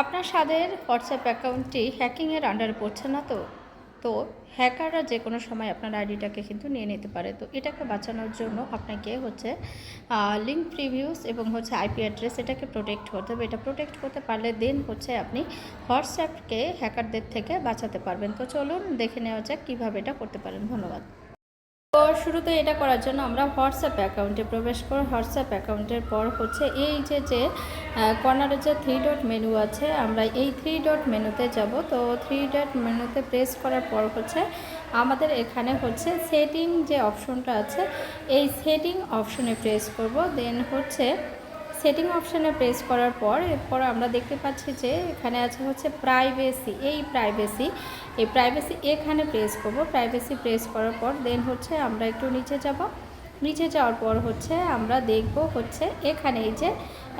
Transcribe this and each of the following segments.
আপনার স্বাদের হোয়াটসঅ্যাপ অ্যাকাউন্টটি হ্যাকিংয়ের আন্ডারে পড়ছে না তো হ্যাকাররা যে কোনো সময় আপনার আইডিটাকে কিন্তু নিয়ে নিতে পারে। তো এটাকে বাঁচানোর জন্য আপনাকে লিঙ্ক প্রিভিউস এবং আইপি অ্যাড্রেস এটাকে প্রোটেক্ট করতে হবে। এটা প্রোটেক্ট করতে পারলে দেন আপনি হোয়াটসঅ্যাপকে হ্যাকারদের থেকে বাঁচাতে পারবেন। তো চলুন দেখে নেওয়া যাক কীভাবে এটা করতে পারেন। ধন্যবাদ। তো শুরুতে এটা করার জন্য আমরা হোয়াটসঅ্যাপ অ্যাকাউন্টে প্রবেশ করব। হোয়াটসঅ্যাপ অ্যাকাউন্টের পর এই যে কর্নারে যে 3 ডট মেনু আছে, আমরা এই 3 ডট মেনুতে যাব। তো 3 ডট মেনুতে প্রেস করার পর আমাদের এখানে সেটিং যে অপশনটা আছে, এই সেটিং অপশনে প্রেস করব। দেন সেটিং অপশানে প্রেস করার পর এরপর আমরা দেখতে পাচ্ছি যে এখানে আছে প্রাইভেসি। এই প্রাইভেসি এখানে প্রেস করব। প্রাইভেসি প্রেস করার পর দেন আমরা একটু নিচে যাব। নিচে যাওয়ার পর আমরা দেখব এখানে এই যে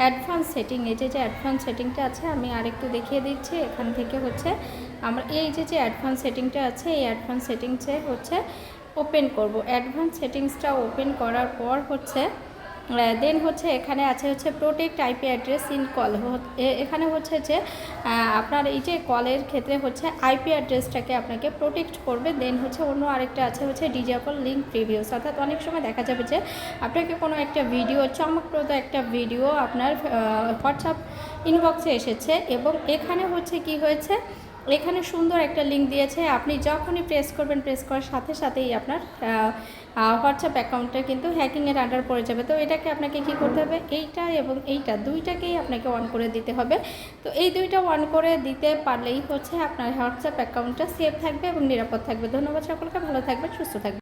অ্যাডভান্স সেটিং, এই যে অ্যাডভান্স সেটিংটা আছে, আমি আরেকটু দেখিয়ে দিচ্ছি। এখান থেকে আমরা এই যে অ্যাডভান্স সেটিংটা আছে, এই অ্যাডভান্স সেটিংসে ওপেন করব। অ্যাডভান্স সেটিংসটা ওপেন করার পর দেন এখানে আছে protect IP address in call. এখানে যে আপনার এই যে কলের ক্ষেত্রে আইপি অ্যাড্রেসটাকে আপনাকে প্রোটেক্ট করবে। দেন অন্য আরেকটা আছে ডিজেবল লিঙ্ক প্রিভিউস। অর্থাৎ অনেক সময় দেখা যাবে যে আপনাকে কোনো একটা ভিডিও, চমকপ্রদ একটা ভিডিও আপনার হোয়াটসঅ্যাপ ইনবক্সে এসেছে এবং এখানে কি হয়েছে, এখানে সুন্দর একটা লিঙ্ক দিয়েছে। আপনি যখনই প্রেস করবেন, প্রেস করার সাথে সাথেই আপনার হোয়াটসঅ্যাপ অ্যাকাউন্টটা কিন্তু হ্যাকিংয়ের আন্ডার পড়ে যাবে। তো এটাকে আপনাকে কি করতে হবে, এইটা এবং এইটা দুইটাকেই আপনাকে অন করে দিতে হবে। তো এই দুইটা অন করে দিতে পারলেই আপনার হোয়াটসঅ্যাপ অ্যাকাউন্টটা সেফ থাকবে এবং নিরাপদ থাকবে। ধন্যবাদ সকলকে, ভালো থাকবেন, সুস্থ থাকবেন।